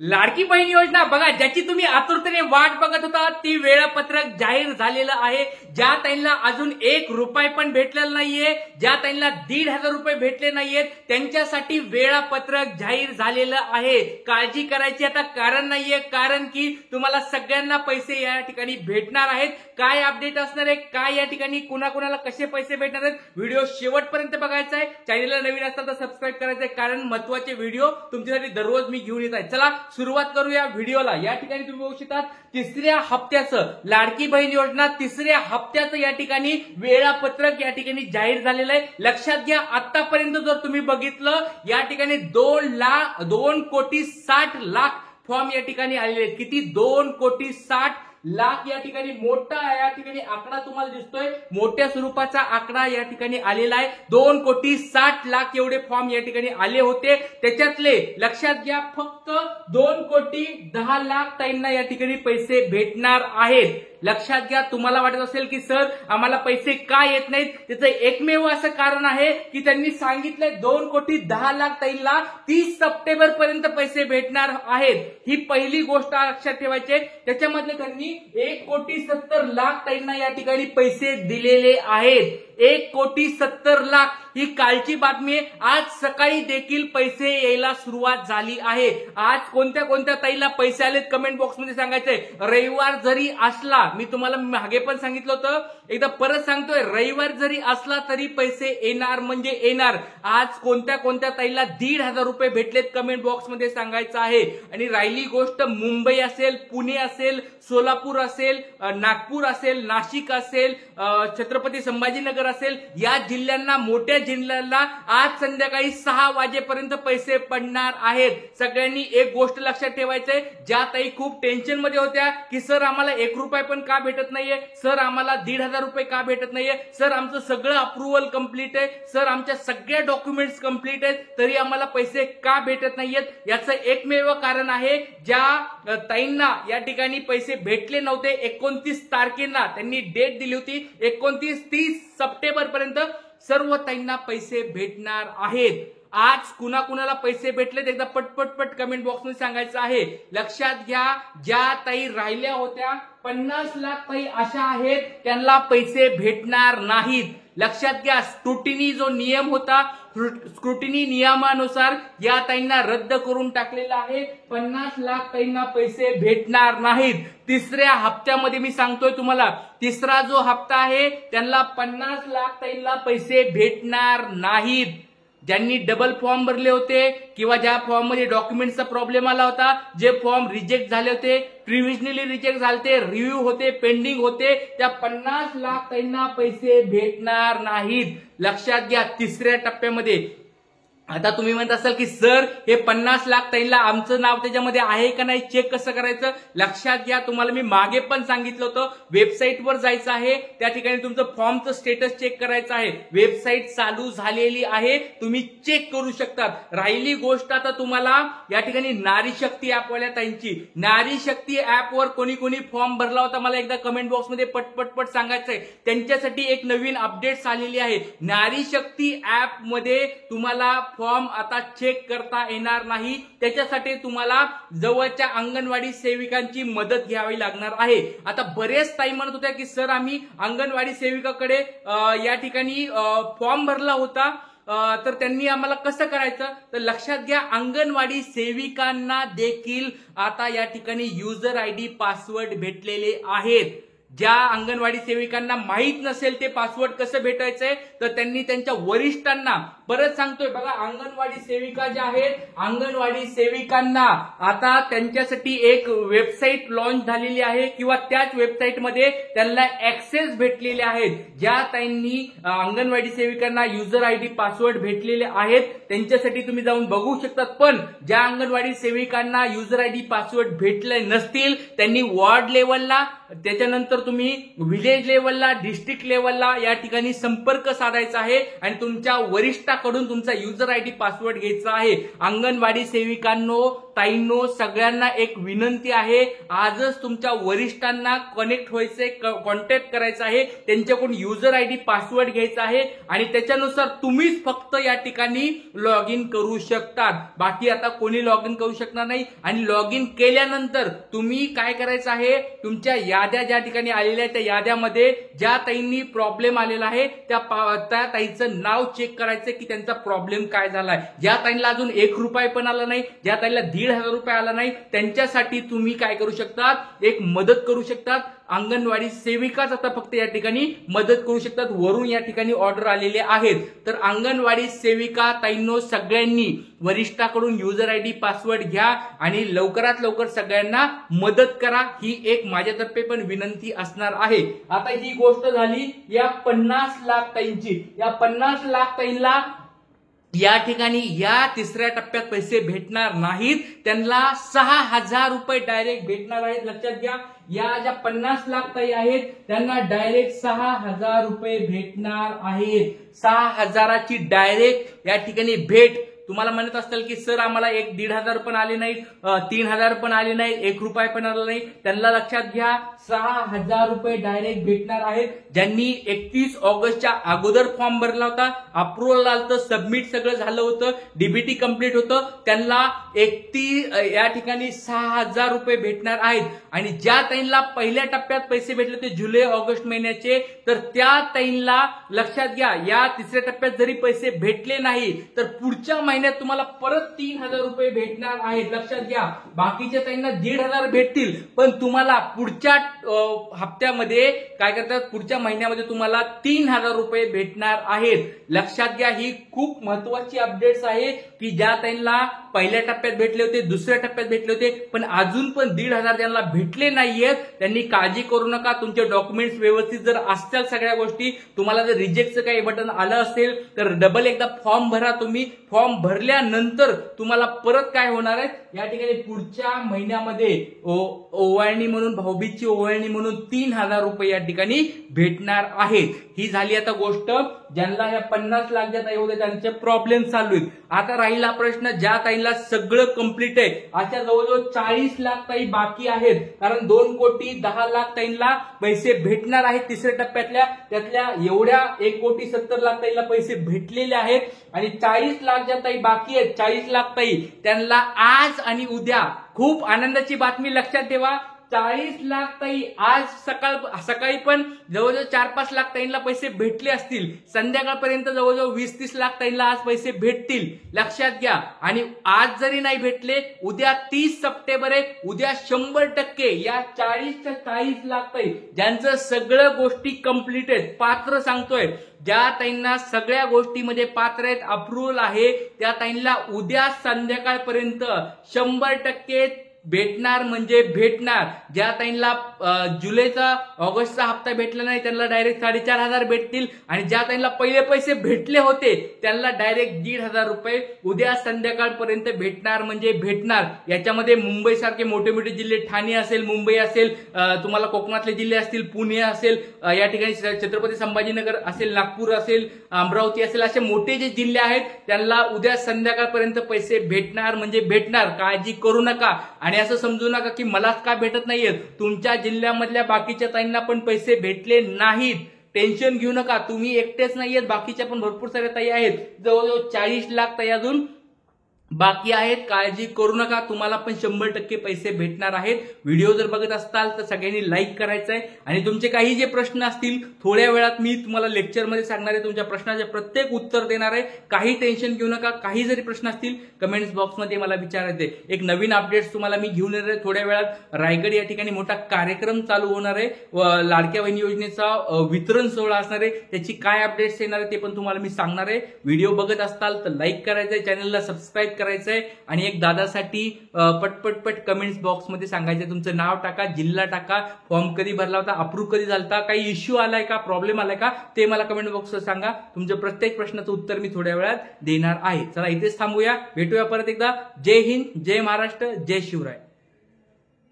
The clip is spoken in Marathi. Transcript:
लाडकी बहीण योजना बघा, ज्याची तुम्ही आतुरतेने वाट बघत होता ती वेळापत्रक जाहीर झालेलं आहे. ज्या ताईंना अजून 1 रुपया पण भेटलेला नाहीये, ज्या ताईंना 1,500 रुपये भेटले नाहीयेत, त्यांच्यासाठी वेळापत्रक जाहीर झालेलं आहे. काळजी करायची आता कारण नाहीये, कारण की तुम्हाला सगळ्यांना पैसे या ठिकाणी भेटणार आहेत. काय अपडेट असणार आहे, काय या ठिकाणी कुणाकुणाला कसे पैसे भेटणार आहेत, व्हिडिओ शेवटपर्यंत बघायचा आहे. चॅनलला नवीन असाल तर सबस्क्राईब करायचं आहे, कारण महत्त्वाचे व्हिडिओ तुमच्यासाठी दररोज मी घेऊन येत आहे. चला सुरुवात करूया व्हिडिओला. या ठिकाणी तुम्ही बघू शकता 3ऱ्या हप्त्याचं लाडकी बहीण योजना 3ऱ्या हप्त्याचं या ठिकाणी वेळापत्रक या ठिकाणी जाहीर झालेलं आहे. लक्षात घ्या, आतापर्यंत जर तुम्ही बघितलं या ठिकाणी 2,60,00,000 फॉर्म या ठिकाणी आलेले आहेत. किती? 2,60,00,000 या ठिकाणी मोठा या ठिकाणी आकडा तुम्हाला दिसतोय, मोठ्या स्वरूपाचा आकडा या ठिकाणी आलेला आहे. 2,60,00,000 एवढे फॉर्म या ठिकाणी आले होते. त्याच्यातले लक्षात घ्या फक्त 2,10,00,000 ताईंना या ठिकाणी पैसे भेटणार आहेत. लक्षात घ्या, तुम्हाला वाटत असेल की सर आम्हाला पैसे का येत नाहीत, त्याचं एकमेव असं कारण आहे की त्यांनी सांगितलंय 2,10,00,000 ताईंना 30 सप्टेंबर पर्यंत पैसे भेटणार आहेत. ही पहिली गोष्ट लक्षात ठेवायची. त्याच्यामधले त्यांनी 1,70,00,000 ताईंना या ठिकाणी पैसे दिलेले आहेत. 1,70,00,000 ही कालची बातमी आहे. आज सकाळी देखील पैसे यायला सुरुवात झाली आहे. आज कोणत्या कोणत्या ताईला पैसे आलेत कमेंट बॉक्समध्ये सांगायचंय. रविवार जरी असला, मी तुम्हाला मागे पण सांगितलं होतं, एकदा परत सांगतोय, रविवार जरी असला तरी पैसे येणार म्हणजे येणार. आज कोणत्या कोणत्या ताईला 1,500 रुपये भेटलेत कमेंट बॉक्समध्ये सांगायचं आहे. आणि राहिली गोष्ट मुंबई असेल, पुणे असेल, सोलापूर असेल, नागपूर असेल, नाशिक असेल, छत्रपती संभाजीनगर असेल, या जिल्ह्यांना, मोठ्या जिल्ह्यांना आज संध्याकाळी 6 वाजेपर्यंत पैसे पडणार आहेत. सगळ्यांनी एक गोष्ट लक्षात ठेवायचंय, ज्या ताई खूप टेन्शन मध्ये होत्या की सर आम्हाला 1 रुपया पण का भेटत नाहीये, सर आम्हाला 1,500 रुपये का भेटत नाहीये, सर आमचं सगळं अप्रुव्हल कंप्लीट आहे, सर आमच्या सगळ्या डॉक्युमेंट्स कंप्लीट आहेत, तरी आम्हाला पैसे का भेटत नाहीयेत, याचं एकमेव कारण आहे, ज्या ताईंना या ठिकाणी पैसे भेटले नव्हते 29 तारखेला त्यांनी डेट दिली होती, 29-30 सप्टेंबर पर्यंत सर्व ताईंना पैसे भेटणार आहेत. आज कुणाकुणाला पैसे भेटलेत एकदा पटपट कमेंट बॉक्समध्ये सांगायचं आहे. लक्षात घ्या, ज्या ताई राहिल्या होत्या 50 लाख ताई अशा आहेत, त्यांना पैसे भेटणार नाहीत. लक्षात घ्या, स्क्रुटिनी जो नियम होता, स्क्रुटिनी नियमानुसार या ताईंना रद्द करून टाकलेला आहे. 50 लाख ताईंना पैसे भेटणार नाहीत. 3ऱ्या हप्त्यामध्ये मी सांगतोय तुम्हाला, 3रा जो हप्ता आहे त्यांना 50 लाख ताईंना पैसे भेटणार नाहीत. ज्यांनी डबल फॉर्म भरले होते किंवा ज्या फॉर्म मध्ये डॉक्युमेंटचा प्रॉब्लेम आला होता, जे फॉर्म रिजेक्ट झाले होते, प्रिव्हिजनली रिजेक्ट झाले, रिव्ह्यू होते, पेंडिंग होते, त्या 50 लाख ताईंना पैसे भेटणार नाहीत. लक्षात घ्या, 3ऱ्या टप्प्यामध्ये. आता तुम्ही म्हणत असाल की सर हे 50 लाख ताईंना आमचं नाव त्याच्यामध्ये आहे का नाही चेक कसं करायचं. लक्षात घ्या, तुम्हाला मी मागे पण सांगितलं होतं, वेबसाईटवर जायचं आहे, त्या ठिकाणी तुमचं फॉर्मचं स्टेटस चेक करायचं आहे. वेबसाईट चालू झालेली आहे, तुम्ही चेक करू शकता. राहिली गोष्ट आता तुम्हाला या ठिकाणी नारी शक्ती ऍपवाल्या ताईंची. नारी शक्ती ऍपवर कोणी कोणी फॉर्म भरला होता मला एकदा कमेंट बॉक्समध्ये पटपट सांगायचंय. त्यांच्यासाठी एक नवीन अपडेट्स आलेली आहे. नारी शक्ती ऍपमध्ये तुम्हाला फॉर्म आता चेक करता येणार नाही. त्याच्यासाठी तुम्हाला जवळच्या अंगणवाडी सेविकांची मदत घ्यावी लागणार आहे. आता बरेच ताई म्हणत होत्या की सर आम्ही अंगणवाडी सेविकाकडे या ठिकाणी फॉर्म भरला होता, तर त्यांनी आम्हाला कसं करायचं. तर लक्षात घ्या, अंगणवाडी सेविकांना देखील आता या ठिकाणी युजर आयडी पासवर्ड भेटलेले आहेत. ज्या अंगणवाडी सेविकांना माहित नसेल ते पासवर्ड कसं भेटायचंय, तर त्यांनी त्यांच्या वरिष्ठांना, परत सांगतोय बघा, अंगणवाडी सेविका ज्या आहेत, अंगणवाडी सेविकांना आता त्यांच्यासाठी एक वेबसाईट लॉन्च झालेली आहे किंवा त्याच वेबसाईटमध्ये त्यांना ऍक्सेस भेटलेले आहेत. ज्या ताईंनी अंगणवाडी सेविकांना युजर आयडी पासवर्ड भेटलेले आहेत त्यांच्यासाठी तुम्ही जाऊन बघू शकतात. पण ज्या अंगणवाडी सेविकांना युजर आयडी पासवर्ड भेटले नसतील त्यांनी वॉर्ड लेवलला, त्याच्यानंतर तुम्ही विलेज लेवलला, डिस्ट्रिक्ट लेवलला या ठिकाणी संपर्क साधायचा आहे आणि तुमच्या वरिष्ठाकडून तुमचा युजर आयडी पासवर्ड घ्यायचा आहे. अंगणवाडी सेविकांनो, ताईंनो, सगळ्यांना एक विनंती आहे, आजच तुमच्या वरिष्ठांना कनेक्ट व्हायचंय, कॉन्टॅक्ट करायचा आहे, त्यांच्याकडून युजर आयडी पासवर्ड घ्यायचा आहे आणि त्याच्यानुसार तुम्हीच फक्त या ठिकाणी लॉग इन करू शकतात. बाकी आता कोणी लॉग इन करू शकणार नाही. आणि लॉग इन केल्यानंतर तुम्ही काय करायचं आहे, तुमच्या याद्या ज्या ठिकाणी आलेल्या आहेत त्या याद्यामध्ये ज्या ताईंनी प्रॉब्लेम आलेला आहे त्या ताईचं नाव चेक करायचं की त्यांचा प्रॉब्लेम काय झालाय. ज्या ताईंना अजून 1 रुपया पण आला नाही, ज्या ताईंना 1,500 रुपये आला नाही, त्यांच्यासाठी तुम्ही काय करू शकता, एक मदत करू शकतात. अंगणवाडी सेविकाच आता फक्त या ठिकाणी मदत करू शकतात. वरून या ठिकाणी ऑर्डर आलेले आहेत. तर अंगणवाडी सेविका ताईंनो, सगळ्यांनी वरिष्ठाकडून युजर आयडी पासवर्ड घ्या आणि लवकरात लवकर सगळ्यांना मदत करा, ही एक माझ्यातर्फे पण विनंती असणार आहे. आता ही गोष्ट झाली या 50 लाख ताईंची. या 50 लाख ताईंना या ठिकाणी या तिसऱ्या टप्प्यात पैसे भेटणार नाहीत, त्यांना 6,000 रुपये डायरेक्ट भेटणार आहेत. लक्षात घ्या, या ज्या 50 लाख ताई आहेत त्यांना डायरेक्ट 6,000 रुपये भेटणार आहेत. 6,000ची डायरेक्ट या ठिकाणी भेट. तुम्हाला म्हणत असताल की सर आम्हाला 1,500 पण आले नाहीत, 3,000 पण आले नाहीत, 1 रुपया पण आला नाही, त्यांना लक्षात घ्या 6,000 रुपये डायरेक्ट भेटणार आहेत. ज्यांनी 31 ऑगस्टच्या अगोदर फॉर्म भरला होता, अप्रुव्हल आलं, सबमिट सगळं झालं होतं, डीबीटी कंप्लीट होतं, त्यांना या ठिकाणी 6,000 रुपये भेटणार आहेत. आणि ज्या ताईंना पहिल्या टप्प्यात पैसे भेटले होते जुलै ऑगस्ट महिन्याचे, तर त्या ताईंना लक्षात घ्या या तिसऱ्या टप्प्यात जरी पैसे भेटले नाही तर पुढच्या महिन्यात तुम्हाला परत 3,000 रुपये भेटणार आहेत. लक्षात घ्या, बाकीच्या ताईंना 1,500 भेटतील, पण तुम्हाला पुढच्या हप्त्यामध्ये काय करतात, पुढच्या महिन्यामध्ये तुम्हाला 3,000 रुपये भेटणार आहेत. लक्षात घ्या, ही खूप महत्वाची अपडेट्स आहे की ज्या ताईंना पहिल्या टप्प्यात भेटले होते, दुसऱ्या टप्प्यात भेटले होते, पण अजून पण 1,500 ज्यांना भेटले नाहीयेत त्यांनी काळजी करू नका. तुमचे डॉक्युमेंट्स व्यवस्थित जर असतील, सगळ्या गोष्टी, तुम्हाला जर रिजेक्टचं काही बटन आलं असेल तर डबल एकदा फॉर्म भरा. तुम्ही फॉर्म भरल्यानंतर तुम्हाला परत काय होणार आहे, या ठिकाणी पुढच्या महिन्यामध्ये ओवाळणी म्हणून, भाऊबीजची ओवाळणी म्हणून 3,000 रुपये या ठिकाणी भेटणार आहेत. ही झाली आता गोष्ट ज्यांना या 50 लाख ज्या ताई होते त्यांचे प्रॉब्लेम चालू आहेत. आता राहिला प्रश्न ज्या ताईला सगळं कंप्लीट आहे, अशा जवळजवळ 40 लाख ताई बाकी आहेत. कारण 2,10,00,000 ताईंना पैसे भेटणार आहेत तिसऱ्या टप्प्यातल्या, त्यातल्या एवढ्या 1,70,00,000 ताईला पैसे भेटलेले आहेत. आणि 40 लाख ज्या ताई बाकी आहेत, 40 लाख ताई, त्यांना आज आणि उद्या खूप आनंदाची बातमी. लक्षात ठेवा, 40 लाख ताई आज सकाळी पण जवळजवळ 4-5 लाख ताईंना पैसे भेटले असतील. संध्याकाळपर्यंत जवळजवळ 20-30 लाख ताईंना आज पैसे भेटतील. लक्षात घ्या. आणि आज जरी नाही भेटले, उद्या 30 सप्टेंबर आहे, उद्या 100% या 40च्या 40 लाख ताई ज्यांचं सगळं गोष्टी कंप्लीट आहेत, पात्र सांगतोय, ज्या ताईंना सगळ्या गोष्टीमध्ये पात्र आहेत, अप्रुव्हल आहे, त्या ताईंना उद्या संध्याकाळपर्यंत 100% भेटणार म्हणजे भेटणार. ज्या ताईंना जुलैचा ऑगस्टचा हप्ता भेटला नाही त्यांना डायरेक्ट 4,500 भेटतील. आणि ज्या ताईंना पहिले पैसे भेटले होते त्यांना डायरेक्ट 1,500 रुपये उद्या संध्याकाळपर्यंत भेटणार म्हणजे भेटणार. याच्यामध्ये मुंबई सारखे मोठे मोठे जिल्हे, ठाणे असेल, मुंबई असेल, तुम्हाला कोकणातले जिल्हे असतील, पुणे असेल, या ठिकाणी छत्रपती संभाजीनगर असेल, नागपूर असेल, अमरावती असेल, असे मोठे जे जिल्हे आहेत त्यांना उद्या संध्याकाळपर्यंत पैसे भेटणार म्हणजे भेटणार. काळजी करू नका. आणि असं समजू नका की मलाच का भेटत नाहीयेत, तुमच्या जिल्ह्यामधल्या बाकीच्या ताईंना पण पैसे भेटले नाहीत. टेन्शन घेऊ नका, तुम्ही एकटेच नाहीयेत, बाकीच्या पण भरपूर साऱ्या ताई आहेत. जवळजवळ 40 लाख ताई अजून बाकी आहेत. काळजी करू नका, तुम्हाला पण 100% पैसे भेटणार आहेत. व्हिडिओ जर बघत असताल तर सगळ्यांनी लाईक करायचं आहे. आणि तुमचे काही जे प्रश्न असतील थोड्या वेळात मी तुम्हाला लेक्चरमध्ये सांगणार आहे, तुमच्या प्रश्नाचे प्रत्येक उत्तर देणार आहे. काही टेन्शन घेऊ नका. काही जरी प्रश्न असतील कमेंट्स बॉक्समध्ये मला विचारायचे. एक नवीन अपडेट्स तुम्हाला मी घेऊन येणार आहे थोड्या वेळात. रायगड या ठिकाणी मोठा कार्यक्रम चालू होणार आहे, लाडक्या बहिणी योजनेचा वितरण सोहळा असणार आहे. त्याची काय अपडेट्स येणार आहे ते पण तुम्हाला मी सांगणार आहे. व्हिडिओ बघत असताल तर लाईक करायचंय, चॅनलला सबस्क्राईब करायचंय. आणि एक दादासाठी पटपट कमेंट्स बॉक्समध्ये सांगायचंय, तुमचं नाव टाका, जिल्हा टाका, फॉर्म कधी भरला होता, अप्रूव्ह कधी झालता, काही इश्यू आलाय का, प्रॉब्लेम आलाय का, ते मला कमेंट बॉक्सवर सांगा. तुमच्या प्रत्येक प्रश्नाचं उत्तर मी थोड्या वेळात देणार आहे. चला इथेच थांबूया, भेटूया परत एकदा. जय हिंद, जय महाराष्ट्र, जय शिवराय.